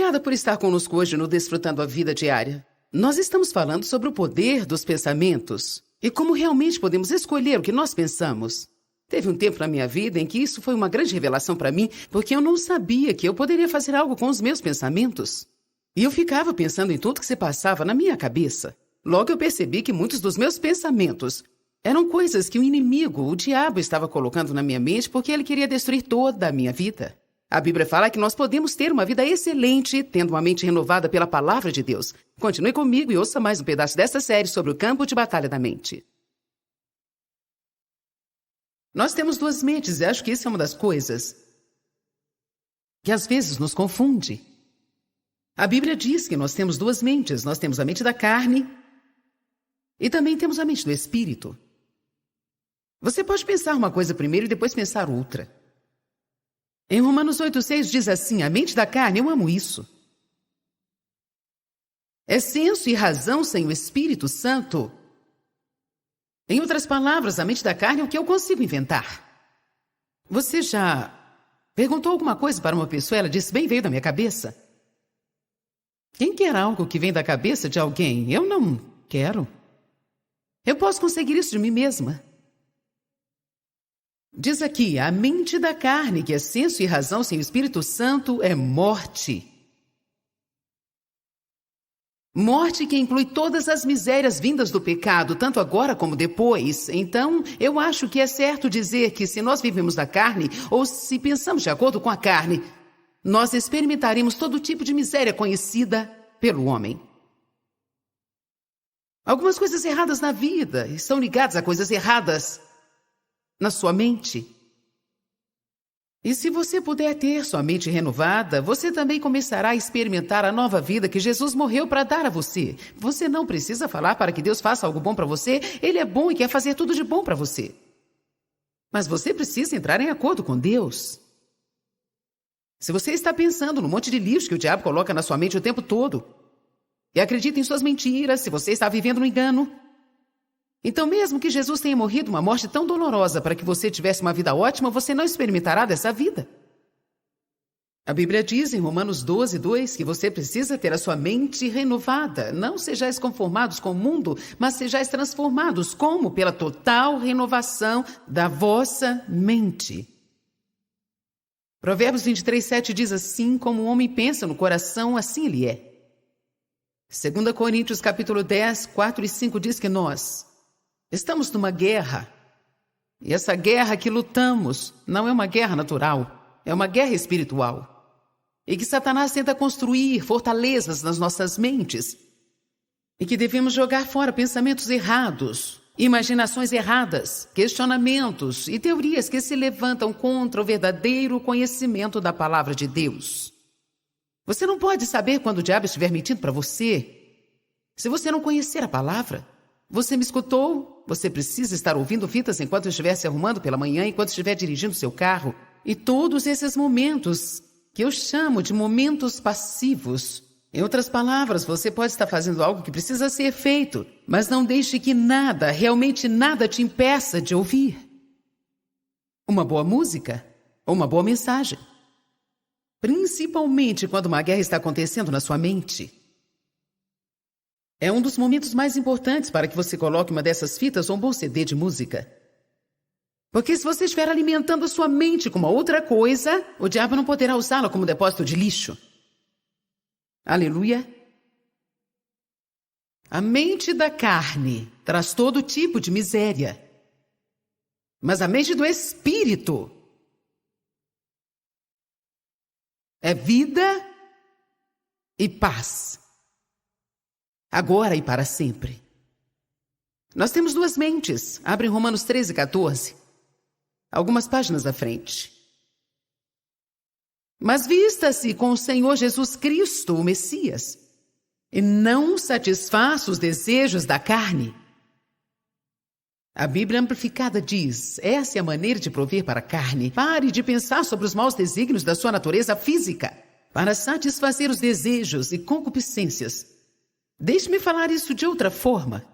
Obrigada por estar conosco hoje no Desfrutando a Vida Diária. Nós estamos falando sobre o poder dos pensamentos e como realmente podemos escolher o que nós pensamos. Teve um tempo na minha vida em que isso foi uma grande revelação para mim, porque eu não sabia que eu poderia fazer algo com os meus pensamentos. E eu ficava pensando em tudo que se passava na minha cabeça. Logo eu percebi que muitos dos meus pensamentos eram coisas que o inimigo, o diabo, estava colocando na minha mente porque ele queria destruir toda a minha vida. A Bíblia fala que nós podemos ter uma vida excelente tendo uma mente renovada pela palavra de Deus. Continue comigo e ouça mais um pedaço desta série sobre o campo de batalha da mente. Nós temos duas mentes e acho que isso é uma das coisas que às vezes nos confunde. A Bíblia diz que nós temos duas mentes. Nós temos a mente da carne e também temos a mente do espírito. Você pode pensar uma coisa primeiro e depois pensar outra. Em Romanos 8,6 diz assim: a mente da carne, eu amo isso. É senso e razão sem o Espírito Santo. Em outras palavras, a mente da carne é o que eu consigo inventar. Você já perguntou alguma coisa para uma pessoa e ela disse: bem, veio da minha cabeça? Quem quer algo que vem da cabeça de alguém? Eu não quero. Eu posso conseguir isso de mim mesma. Diz aqui, a mente da carne, que é senso e razão sem o Espírito Santo, é morte. Morte que inclui todas as misérias vindas do pecado, tanto agora como depois. Então, eu acho que é certo dizer que se nós vivemos da carne, ou se pensamos de acordo com a carne, nós experimentaremos todo tipo de miséria conhecida pelo homem. Algumas coisas erradas na vida estão ligadas a coisas erradas na sua mente. E se você puder ter sua mente renovada, você também começará a experimentar a nova vida que Jesus morreu para dar a você. Você não precisa falar para que Deus faça algo bom para você. Ele é bom e quer fazer tudo de bom para você. Mas você precisa entrar em acordo com Deus. Se você está pensando no monte de lixo que o diabo coloca na sua mente o tempo todo, e acredita em suas mentiras, se você está vivendo no engano, então mesmo que Jesus tenha morrido uma morte tão dolorosa para que você tivesse uma vida ótima, você não experimentará dessa vida. A Bíblia diz em Romanos 12:2 que você precisa ter a sua mente renovada. Não sejais conformados com o mundo, mas sejais transformados. Como? Pela total renovação da vossa mente. Provérbios 23:7 diz assim: como o homem pensa no coração, assim ele é. 2 Coríntios capítulo 10, 4 e 5 diz que nós estamos numa guerra. E essa guerra que lutamos não é uma guerra natural, é uma guerra espiritual. E que Satanás tenta construir fortalezas nas nossas mentes. E que devemos jogar fora pensamentos errados, imaginações erradas, questionamentos e teorias que se levantam contra o verdadeiro conhecimento da palavra de Deus. Você não pode saber quando o diabo estiver mentindo para você se você não conhecer a palavra. Você me escutou? Você precisa estar ouvindo fitas enquanto estiver se arrumando pela manhã, enquanto estiver dirigindo seu carro. E todos esses momentos que eu chamo de momentos passivos. Em outras palavras, você pode estar fazendo algo que precisa ser feito, mas não deixe que nada, realmente nada, te impeça de ouvir uma boa música ou uma boa mensagem. Principalmente quando uma guerra está acontecendo na sua mente. É um dos momentos mais importantes para que você coloque uma dessas fitas ou um bom CD de música. Porque se você estiver alimentando a sua mente com uma outra coisa, o diabo não poderá usá-la como depósito de lixo. Aleluia! A mente da carne traz todo tipo de miséria. Mas a mente do espírito é vida e paz. Agora e para sempre. Nós temos duas mentes. Abre Romanos 13:14. Algumas páginas à frente. Mas vista-se com o Senhor Jesus Cristo, o Messias, e não satisfaça os desejos da carne. A Bíblia Amplificada diz: essa é a maneira de prover para a carne. Pare de pensar sobre os maus desígnios da sua natureza física para satisfazer os desejos e concupiscências. Deixe-me falar isso de outra forma.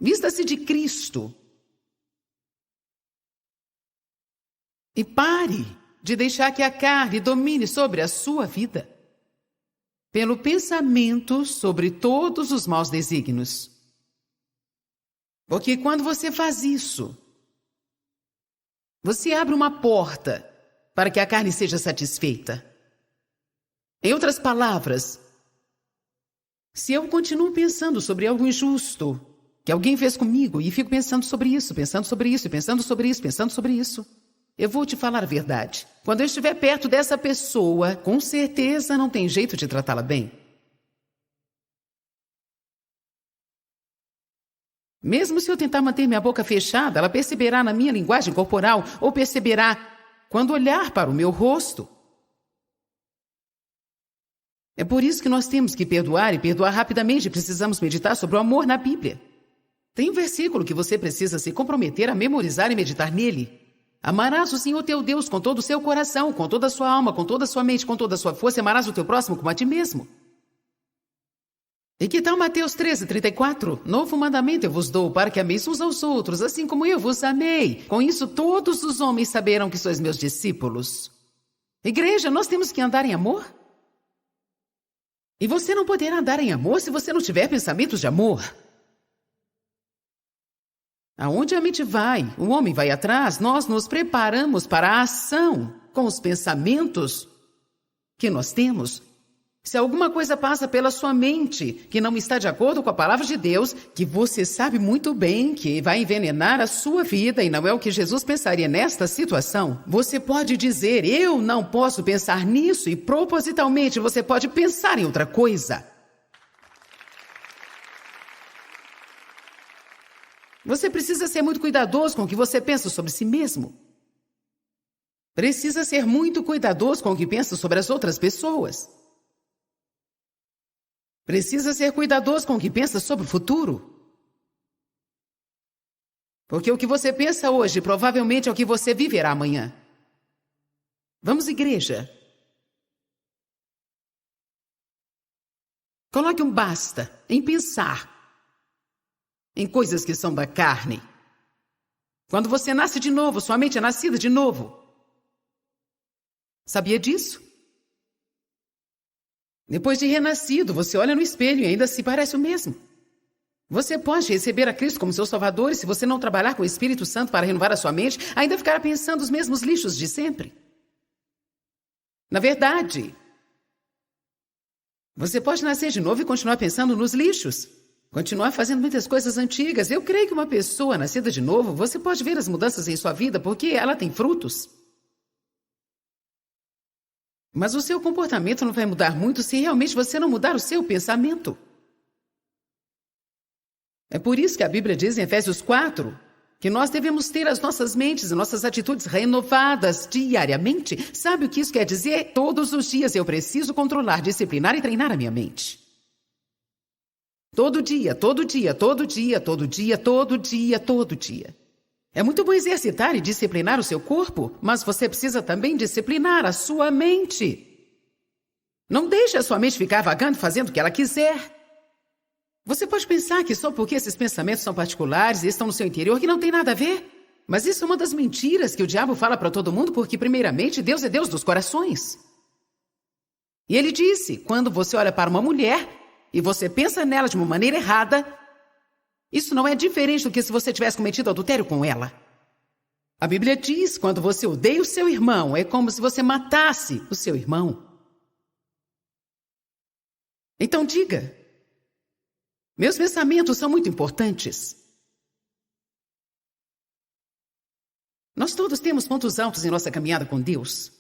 Vista-se de Cristo. E pare de deixar que a carne domine sobre a sua vida, pelo pensamento sobre todos os maus desígnios. Porque quando você faz isso, você abre uma porta para que a carne seja satisfeita. Em outras palavras, se eu continuo pensando sobre algo injusto que alguém fez comigo e fico pensando sobre isso, pensando sobre isso, pensando sobre isso, pensando sobre isso, eu vou te falar a verdade. Quando eu estiver perto dessa pessoa, com certeza não tem jeito de tratá-la bem. Mesmo se eu tentar manter minha boca fechada, ela perceberá na minha linguagem corporal ou perceberá quando olhar para o meu rosto. É por isso que nós temos que perdoar e perdoar rapidamente. Precisamos meditar sobre o amor na Bíblia. Tem um versículo que você precisa se comprometer a memorizar e meditar nele. Amarás o Senhor teu Deus com todo o seu coração, com toda a sua alma, com toda a sua mente, com toda a sua força. Amarás o teu próximo como a ti mesmo. E que tal Mateus 13:34? Novo mandamento eu vos dou, para que ameis uns aos outros, assim como eu vos amei. Com isso todos os homens saberão que sois meus discípulos. Igreja, nós temos que andar em amor. E você não poderá andar em amor se você não tiver pensamentos de amor. Aonde a mente vai, o homem vai atrás, nós nos preparamos para a ação com os pensamentos que nós temos. Se alguma coisa passa pela sua mente que não está de acordo com a palavra de Deus, que você sabe muito bem que vai envenenar a sua vida e não é o que Jesus pensaria nesta situação, você pode dizer, eu não posso pensar nisso, e propositalmente você pode pensar em outra coisa. Você precisa ser muito cuidadoso com o que você pensa sobre si mesmo. Precisa ser muito cuidadoso com o que pensa sobre as outras pessoas. Precisa ser cuidadoso com o que pensa sobre o futuro. Porque o que você pensa hoje provavelmente é o que você viverá amanhã. Vamos, igreja. Coloque um basta em pensar em coisas que são da carne. Quando você nasce de novo, sua mente é nascida de novo. Sabia disso? Depois de renascido, você olha no espelho e ainda se parece o mesmo. Você pode receber a Cristo como seu Salvador e se você não trabalhar com o Espírito Santo para renovar a sua mente, ainda ficará pensando os mesmos lixos de sempre. Na verdade, você pode nascer de novo e continuar pensando nos lixos. Continuar fazendo muitas coisas antigas. Eu creio que uma pessoa nascida de novo, você pode ver as mudanças em sua vida porque ela tem frutos. Mas o seu comportamento não vai mudar muito se realmente você não mudar o seu pensamento. É por isso que a Bíblia diz em Efésios 4 que nós devemos ter as nossas mentes e nossas atitudes renovadas diariamente. Sabe o que isso quer dizer? Todos os dias eu preciso controlar, disciplinar e treinar a minha mente. Todo dia, todo dia, todo dia, todo dia, todo dia, todo dia. É muito bom exercitar e disciplinar o seu corpo, mas você precisa também disciplinar a sua mente. Não deixe a sua mente ficar vagando fazendo o que ela quiser. Você pode pensar que só porque esses pensamentos são particulares e estão no seu interior que não tem nada a ver. Mas isso é uma das mentiras que o diabo fala para todo mundo porque, primeiramente, Deus é Deus dos corações. E ele disse, quando você olha para uma mulher e você pensa nela de uma maneira errada, isso não é diferente do que se você tivesse cometido adultério com ela. A Bíblia diz, quando você odeia o seu irmão, é como se você matasse o seu irmão. Então diga, meus pensamentos são muito importantes. Nós todos temos pontos altos em nossa caminhada com Deus.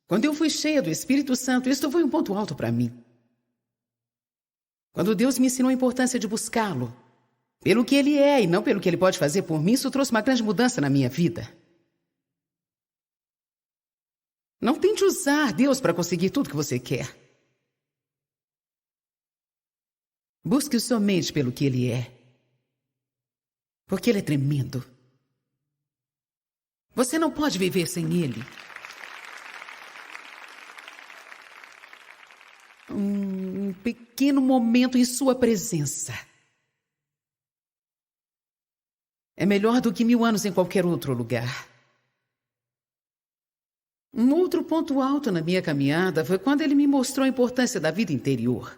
Quando eu fui cheia do Espírito Santo, isso foi um ponto alto para mim. Quando Deus me ensinou a importância de buscá-lo, pelo que Ele é e não pelo que Ele pode fazer por mim, isso trouxe uma grande mudança na minha vida. Não tente usar Deus para conseguir tudo que você quer. Busque somente pelo que Ele é. Porque Ele é tremendo. Você não pode viver sem Ele. Um pequeno momento em sua presença é melhor do que 1000 anos em qualquer outro lugar. Um outro ponto alto na minha caminhada foi quando ele me mostrou a importância da vida interior.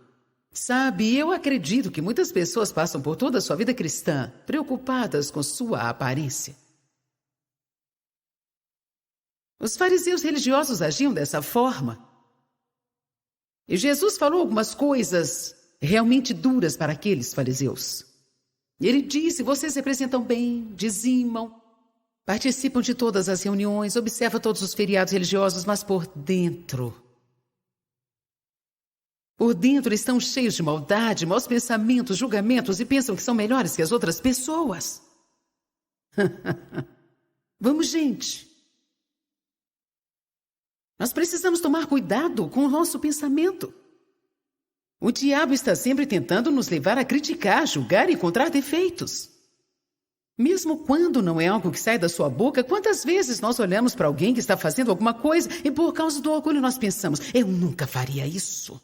Sabe, eu acredito que muitas pessoas passam por toda a sua vida cristã preocupadas com sua aparência. Os fariseus religiosos agiam dessa forma. E Jesus falou algumas coisas realmente duras para aqueles fariseus. Ele disse: vocês se apresentam bem, dizimam, participam de todas as reuniões, observam todos os feriados religiosos, mas por dentro estão cheios de maldade, maus pensamentos, julgamentos e pensam que são melhores que as outras pessoas. Vamos, gente. Nós precisamos tomar cuidado com o nosso pensamento. O diabo está sempre tentando nos levar a criticar, julgar e encontrar defeitos. Mesmo quando não é algo que sai da sua boca, quantas vezes nós olhamos para alguém que está fazendo alguma coisa e por causa do orgulho nós pensamos: eu nunca faria isso.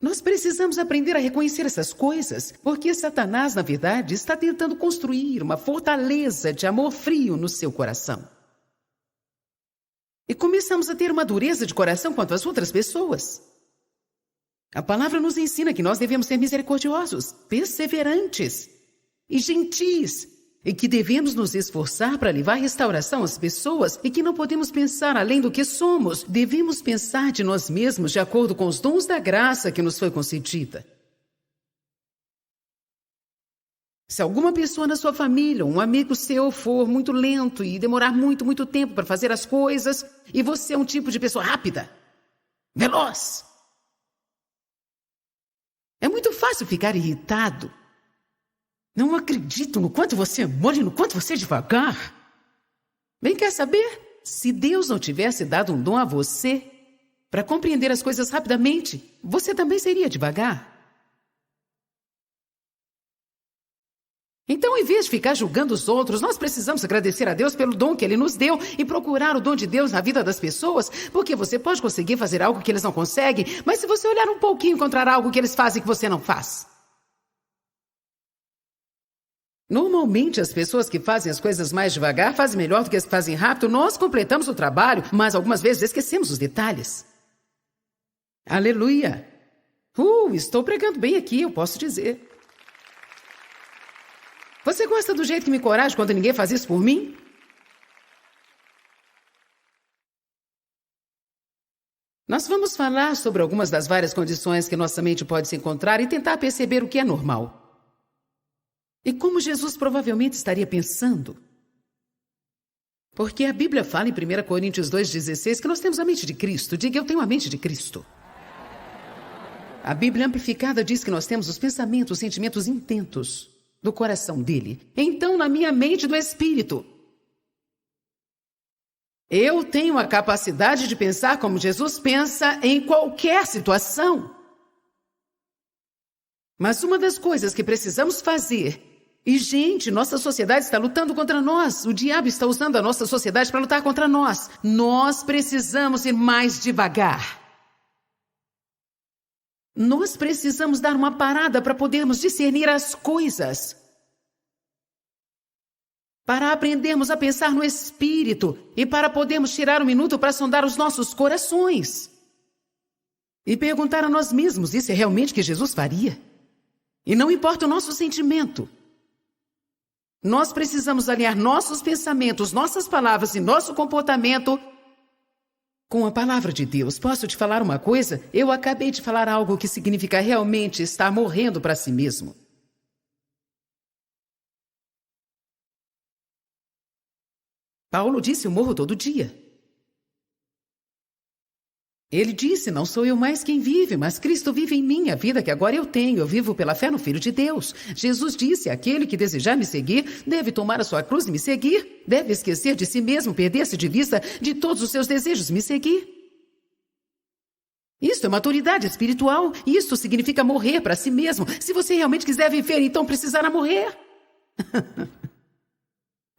Nós precisamos aprender a reconhecer essas coisas, porque Satanás, na verdade, está tentando construir uma fortaleza de amor frio no seu coração. E começamos a ter uma dureza de coração quanto às outras pessoas. A palavra nos ensina que nós devemos ser misericordiosos, perseverantes e gentis, e que devemos nos esforçar para levar restauração às pessoas e que não podemos pensar além do que somos. Devemos pensar de nós mesmos de acordo com os dons da graça que nos foi concedida. Se alguma pessoa na sua família, um amigo seu, for muito lento e demorar muito tempo para fazer as coisas, e você é um tipo de pessoa rápida, veloz, é muito fácil ficar irritado. Não acredito no quanto você é mole, no quanto você é devagar. Bem, quer saber? Se Deus não tivesse dado um dom a você para compreender as coisas rapidamente, você também seria devagar. Então, em vez de ficar julgando os outros, nós precisamos agradecer a Deus pelo dom que Ele nos deu e procurar o dom de Deus na vida das pessoas, porque você pode conseguir fazer algo que eles não conseguem, mas se você olhar um pouquinho, encontrará algo que eles fazem que você não faz. Normalmente, as pessoas que fazem as coisas mais devagar fazem melhor do que as que fazem rápido. Nós completamos o trabalho, mas algumas vezes esquecemos os detalhes. Aleluia! Estou pregando bem aqui, eu posso dizer. Você gosta do jeito que me encoraja quando ninguém faz isso por mim? Nós vamos falar sobre algumas das várias condições que nossa mente pode se encontrar e tentar perceber o que é normal. E como Jesus provavelmente estaria pensando? Porque a Bíblia fala em 1 Coríntios 2,16 que nós temos a mente de Cristo. Diga: eu tenho a mente de Cristo. A Bíblia Amplificada diz que nós temos os pensamentos, os sentimentos intentos do coração dele. Então, na minha mente do Espírito, eu tenho a capacidade de pensar como Jesus pensa em qualquer situação. Mas uma das coisas que precisamos fazer... E, gente, nossa sociedade está lutando contra nós. O diabo está usando a nossa sociedade para lutar contra nós. Nós precisamos ir mais devagar. Nós precisamos dar uma parada para podermos discernir as coisas. Para aprendermos a pensar no Espírito e para podermos tirar um minuto para sondar os nossos corações. E perguntar a nós mesmos: isso é realmente o que Jesus faria? E não importa o nosso sentimento. Nós precisamos alinhar nossos pensamentos, nossas palavras e nosso comportamento com a palavra de Deus. Posso te falar uma coisa? Eu acabei de falar algo que significa realmente estar morrendo para si mesmo. Paulo disse: eu morro todo dia. Ele disse: não sou eu mais quem vive, mas Cristo vive em mim. A vida que agora eu tenho, eu vivo pela fé no Filho de Deus. Jesus disse: aquele que desejar me seguir, deve tomar a sua cruz e me seguir. Deve esquecer de si mesmo, perder-se de vista de todos os seus desejos, me seguir. Isso é maturidade espiritual. Isso significa morrer para si mesmo. Se você realmente quiser viver, então precisará morrer.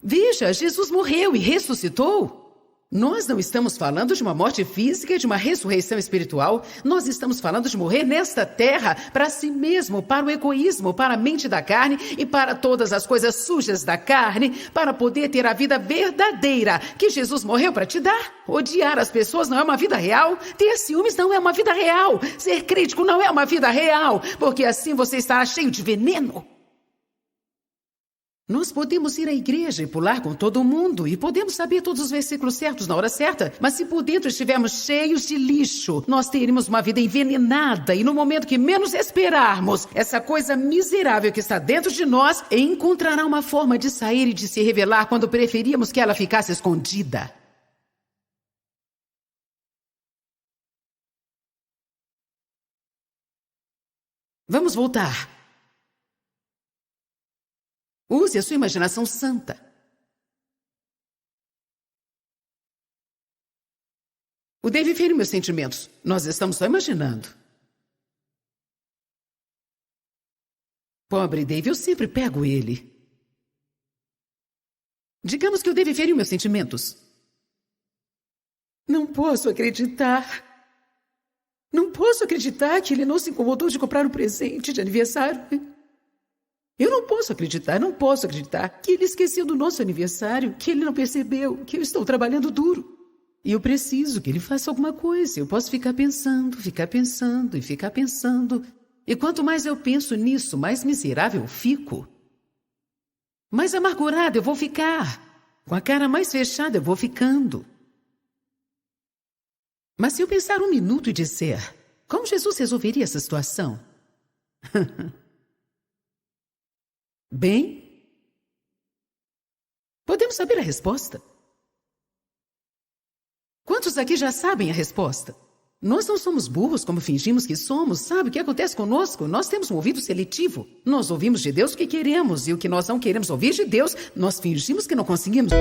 Veja, Jesus morreu e ressuscitou. Nós não estamos falando de uma morte física e de uma ressurreição espiritual. Nós estamos falando de morrer nesta terra para si mesmo, para o egoísmo, para a mente da carne e para todas as coisas sujas da carne, para poder ter a vida verdadeira que Jesus morreu para te dar. Odiar as pessoas não é uma vida real. Ter ciúmes não é uma vida real. Ser crítico não é uma vida real, porque assim você estará cheio de veneno. Nós podemos ir à igreja e pular com todo mundo, e podemos saber todos os versículos certos na hora certa, mas se por dentro estivermos cheios de lixo, nós teríamos uma vida envenenada, e no momento que menos esperarmos, essa coisa miserável que está dentro de nós encontrará uma forma de sair e de se revelar quando preferíamos que ela ficasse escondida. Vamos voltar. Use a sua imaginação santa. O Dave feriu meus sentimentos. Nós estamos só imaginando. Pobre Dave, eu sempre pego ele. Digamos que o Dave feriu meus sentimentos. Não posso acreditar. Não posso acreditar que ele não se incomodou de comprar um presente de aniversário. Eu não posso acreditar que ele esqueceu do nosso aniversário, que ele não percebeu que eu estou trabalhando duro. E eu preciso que ele faça alguma coisa. Eu posso ficar pensando. E quanto mais eu penso nisso, mais miserável eu fico. Mais amargurada eu vou ficar. Com a cara mais fechada eu vou ficando. Mas se eu pensar um minuto e disser, como Jesus resolveria essa situação? Bem, podemos saber a resposta. Quantos aqui já sabem a resposta? Nós não somos burros como fingimos que somos. Sabe o que acontece conosco? Nós temos um ouvido seletivo. Nós ouvimos de Deus o que queremos, e o que nós não queremos ouvir de Deus, nós fingimos que não conseguimos.